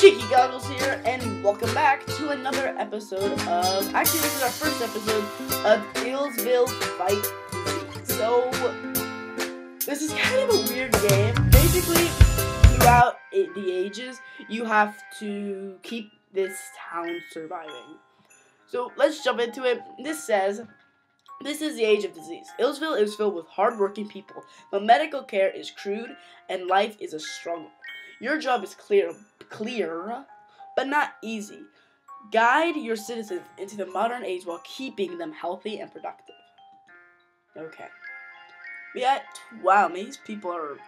Cheeky Goggles here, and welcome back to another episode of, actually this is our first episode of Illsville Fight Disease. So, this is kind of a weird game. Basically, throughout the ages, you have to keep this town surviving. So, let's jump into it. This says, this is the age of disease. Illsville is filled with hard-working people, but medical care is crude, and life is a struggle. Your job is clear, but not easy. Guide your citizens into the modern age while keeping them healthy and productive. Okay. Wow, these people are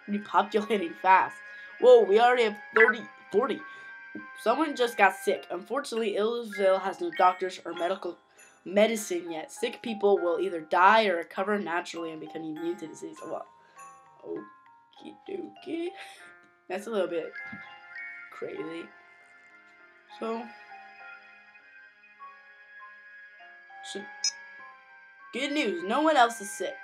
repopulating fast. Whoa, we already have 40. Someone just got sick. Unfortunately, Illsville has no doctors or medicine yet. Sick people will either die or recover naturally and become immune to disease. Well, okie dokie. That's a little bit crazy. So, good news. No one else is sick.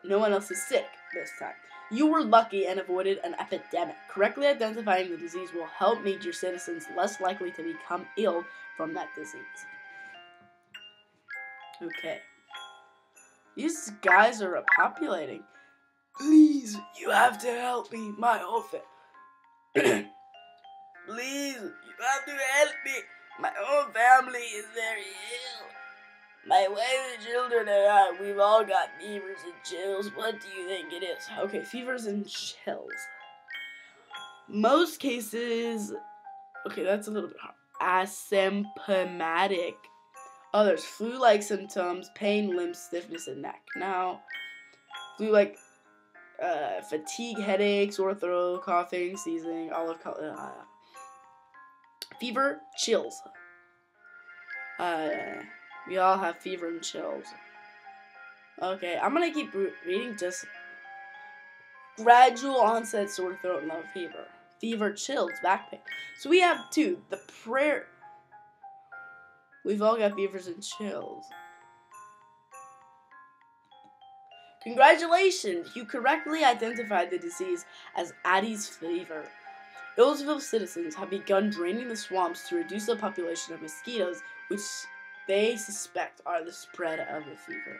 No one else is sick this time. You were lucky and avoided an epidemic. Correctly identifying the disease will help make your citizens less likely to become ill from that disease. Okay. These guys are repopulating. Please, you have to help me, my orphan. Please, you have to help me. My whole family is very ill. My wife and children and I, we've all got fevers and chills. What do you think it is? Okay, fevers and chills. Most cases, okay, that's a little bit hard. Asymptomatic. Others, flu-like symptoms, pain, limbs, stiffness, and neck. Now, flu-like fatigue, headaches, sore throat, coughing, sneezing, fever, chills. We all have fever and chills. Okay, I'm gonna keep reading. Just gradual onset sore throat and low fever. Fever, chills, back pain. So we have two. We've all got fevers and chills. Congratulations! You correctly identified the disease as Addis fever. Illsville citizens have begun draining the swamps to reduce the population of mosquitoes, which they suspect are the spread of the fever.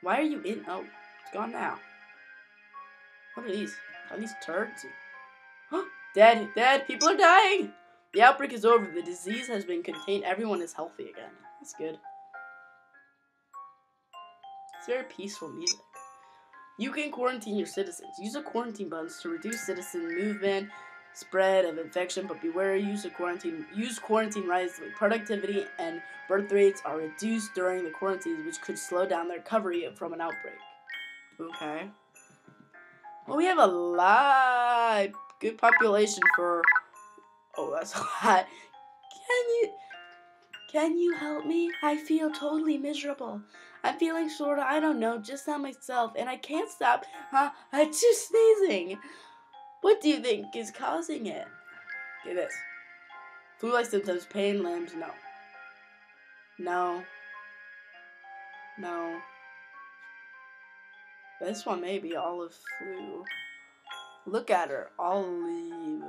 Why are you in? Oh, it's gone now. What are these? Are these turds? Dead! People are dying! The outbreak is over. The disease has been contained. Everyone is healthy again. That's good. It's very peaceful music. You can quarantine your citizens. Use the quarantine buttons to reduce citizen movement, spread of infection, but beware, use quarantine wisely. Productivity and birth rates are reduced during the quarantines, which could slow down the recovery from an outbreak. Okay. Well, we have a lot. Good population for... Oh, that's a lot. Can you help me? I feel totally miserable. I'm feeling sort of, I don't know, just not myself, and I can't stop just sneezing. What do you think is causing it? Okay, this. Flu-like symptoms, pain, limbs, no. This one may be olive flu. Look at her, olive.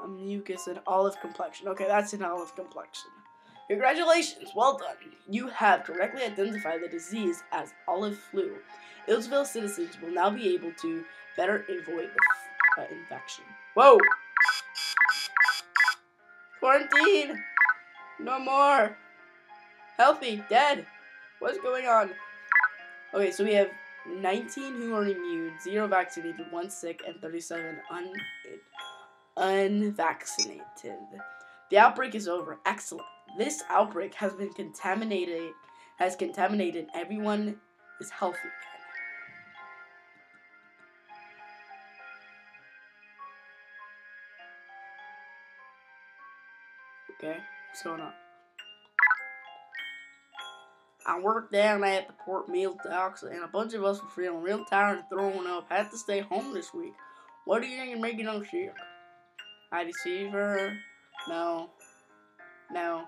Mucus and olive complexion. Okay, that's an olive complexion. Congratulations, well done. You have correctly identified the disease as olive flu. Illsville citizens will now be able to better avoid the infection. Whoa! Quarantine! No more! Healthy, dead! What's going on? Okay, so we have 19 who are immune, 0 vaccinated, 1 sick, and 37 unvaccinated. The outbreak is over. Excellent. This outbreak has contaminated. Everyone is healthy again. Okay, what's going on? I worked down at the Port Mill docks, and a bunch of us were feeling real tired and throwing up. Had to stay home this week. What do you think is making us sick? Addis fever? No. No.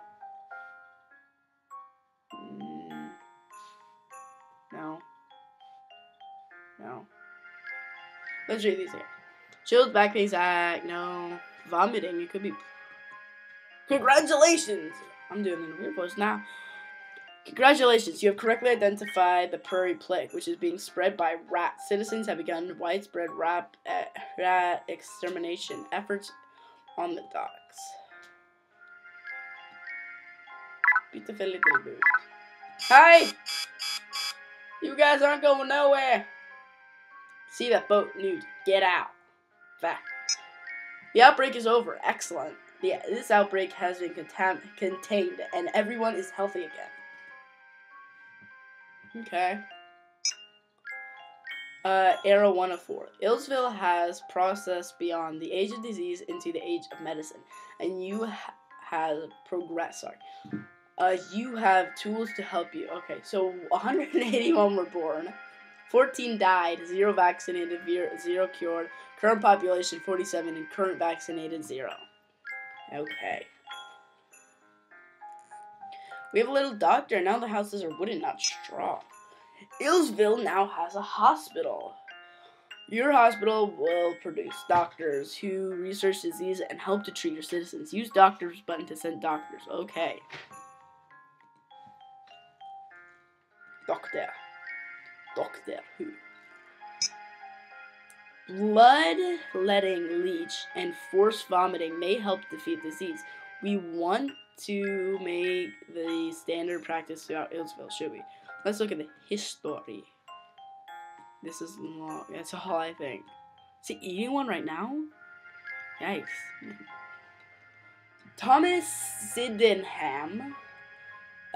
Let's read these here. Chills, back pain, no. Vomiting, it could be. Congratulations! I'm doing it in a weird voice now. Congratulations, you have correctly identified the prairie plague, which is being spread by rats. Citizens have begun widespread rat extermination efforts on the docks. Beautiful little bird. Hi! You guys aren't going nowhere. See that boat, Newt. Get out. Fact. The outbreak is over. Excellent. This outbreak has been contained, and everyone is healthy again. Okay. Era 1 of 4. Illsville has processed beyond the age of disease into the age of medicine, and you have progressed. You have tools to help you. Okay, so 181 were born, 14 died, 0 vaccinated, 0 cured. Current population 47, and current vaccinated 0. Okay. We have a little doctor. Now the houses are wooden, not straw. Illsville now has a hospital. Your hospital will produce doctors who research disease and help to treat your citizens. Use doctors button to send doctors. Okay. Doctor who? Blood-letting leech and forced vomiting may help defeat disease. We want to make the standard practice throughout Illsville, should we? Let's look at the history. This is long. That's all I think. Is he eating one right now? Yikes. Thomas Sydenham,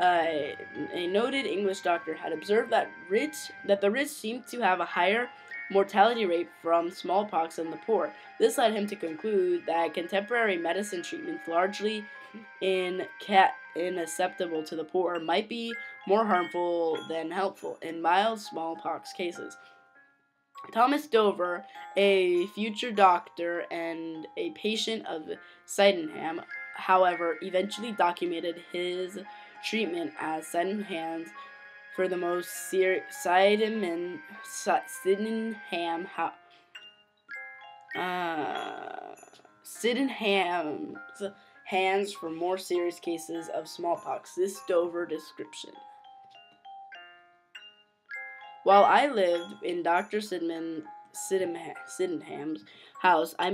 a noted English doctor, had observed that the rich seemed to have a higher mortality rate from smallpox than the poor. This led him to conclude that contemporary medicine treatments, largely inacceptable to the poor, might be more harmful than helpful in mild smallpox cases. Thomas Dover, a future doctor and a patient of Sydenham, however, eventually documented his treatment as Sydenham's for the most Sydenham's hands for more serious cases of smallpox. This Dover description. While I lived in Dr. Sydenham's house, I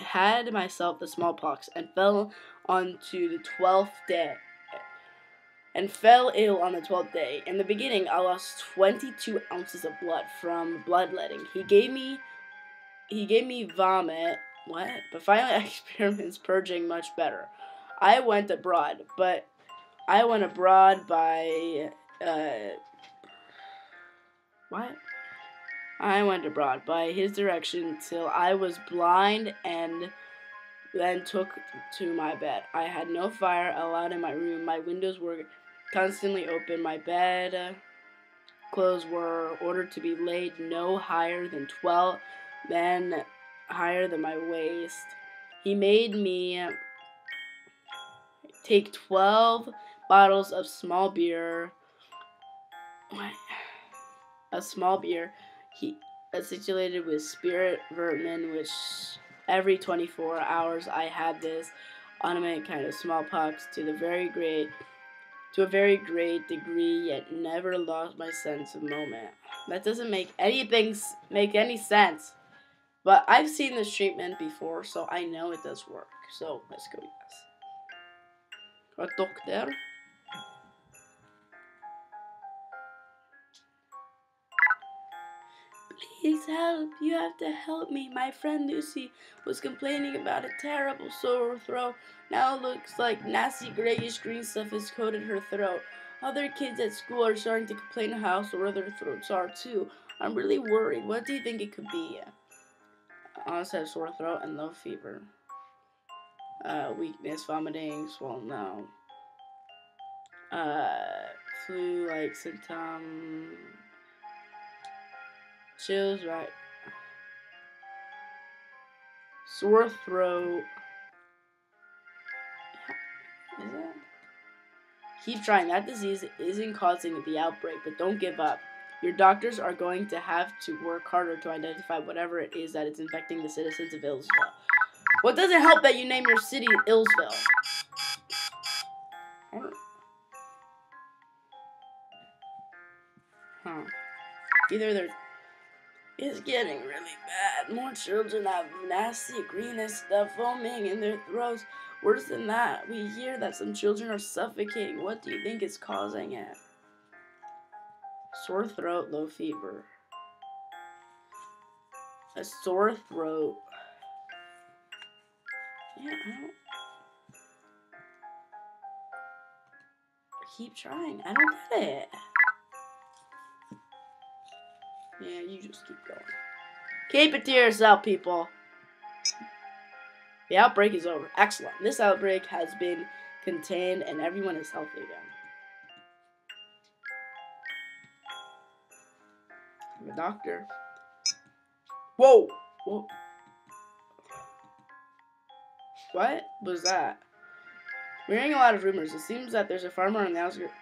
had myself the smallpox and fell onto the 12th day. And fell ill on the 12th day. In the beginning, I lost 22 ounces of blood from bloodletting. He gave me vomit. What? But finally, I experienced purging much better. I went abroad by his direction till I was blind and then took to my bed. I had no fire allowed in my room. My windows were constantly open. My bed clothes were ordered to be laid no higher than higher than my waist. He made me take 12 bottles of small beer. A small beer. He acidulated with spirit vermin, which every 24 hours I had this automatic kind of smallpox to a very great degree, yet never lost my sense of moment. That doesn't make any sense. But I've seen this treatment before, so I know it does work. So let's go, yes. A doctor. Please help. You have to help me. My friend Lucy was complaining about a terrible sore throat. Now it looks like nasty grayish green stuff has coated her throat. Other kids at school are starting to complain how sore their throats are too. I'm really worried. What do you think it could be? I also have sore throat and low fever. Weakness, vomiting, swollen now. Flu-like symptom. Chills, right? Sore throat. Is it? Keep trying. That disease isn't causing the outbreak, but don't give up. Your doctors are going to have to work harder to identify whatever it is that is infecting the citizens of Illsville. Well, it doesn't help that you name your city Illsville. Huh. Either it's getting really bad. More children have nasty greenish stuff foaming in their throats. Worse than that, we hear that some children are suffocating. What do you think is causing it? Sore throat, low fever. A sore throat. Yeah, I don't... Keep trying. I don't get it. Yeah, you just keep going. Keep it to yourself, people. The outbreak is over. Excellent. This outbreak has been contained and everyone is healthy again. I'm a doctor. Whoa! Whoa. What was that? We're hearing a lot of rumors. It seems that there's a farmer on the outskirts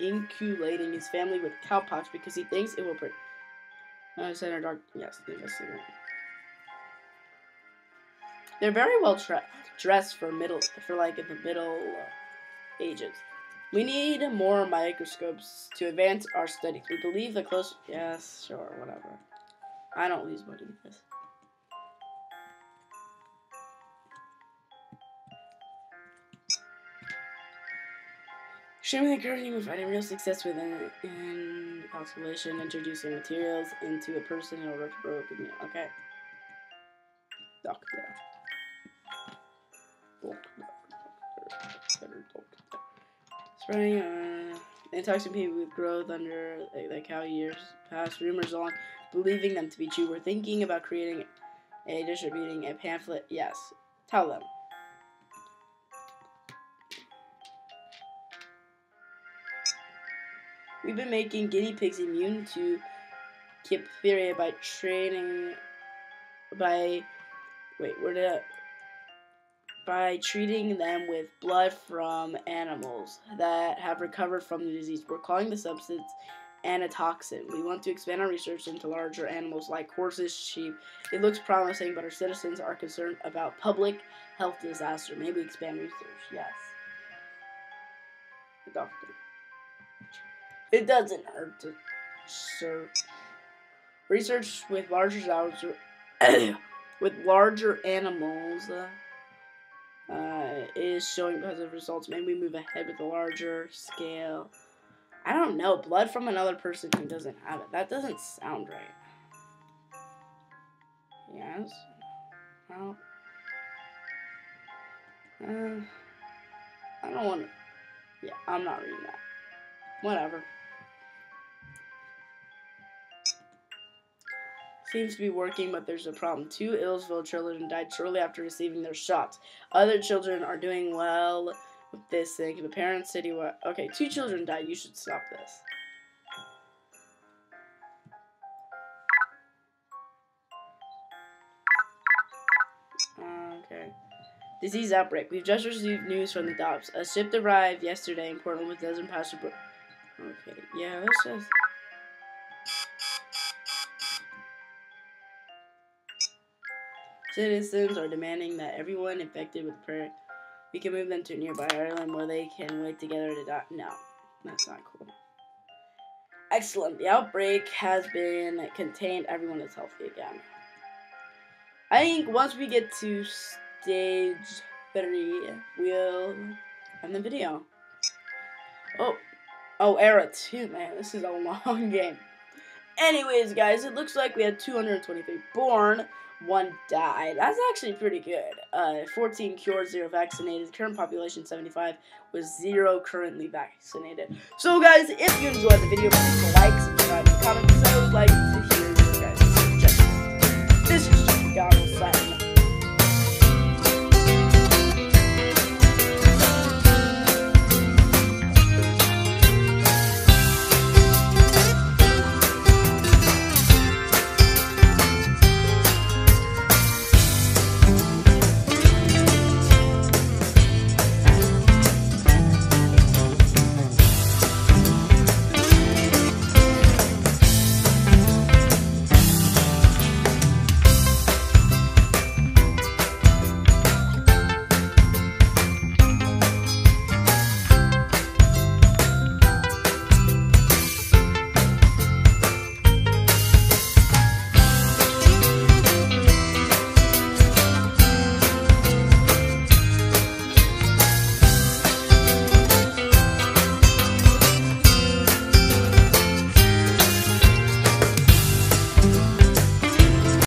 inculating his family with cowpox because he thinks it will bring. Senator Dark. Yes, investigator. They're very well dressed for like in the middle ages. We need more microscopes to advance our studies. We believe the close. Yes, sure, whatever. I don't lose money with this. Extremely encouraging. We're finding real success within calculation, introducing materials into a person in order to broken. Okay. Doctor. Spreading intoxicating people with growth under like how years pass. Rumors on, believing them to be true. We're thinking about creating distributing a pamphlet. Yes. Tell them. We've been making guinea pigs immune to diphtheria by treating them with blood from animals that have recovered from the disease. We're calling the substance anatoxin. We want to expand our research into larger animals like horses, sheep. It looks promising, but our citizens are concerned about public health disaster. Maybe expand research. Yes. The doctor. It doesn't hurt to research with larger animals is showing positive results. Maybe we move ahead with a larger scale. I don't know. Blood from another person who doesn't have it. That doesn't sound right. Yes. Well. I don't want to. Yeah, I'm not reading that. Whatever. Seems to be working, but there's a problem. 2 Illsville children died shortly after receiving their shots. Other children are doing well with this thing. The parents said okay, 2 children died. You should stop this. Okay. Disease outbreak. We've just received news from the docks. A ship arrived yesterday in Portland with dozen passengers. Okay, yeah, let's just... Citizens are demanding that everyone infected with prayer, we can move them to a nearby island where they can wait together to die. No, that's not cool. Excellent. The outbreak has been contained. Everyone is healthy again. I think once we get to stage 3, we'll end the video. Oh, era 2, man. This is a long game. Anyways, guys, it looks like we had 223 born. 1 died. That's actually pretty good. 14 cured, 0 vaccinated. Current population 75 with 0 currently vaccinated. So guys, if you enjoyed the video, please like,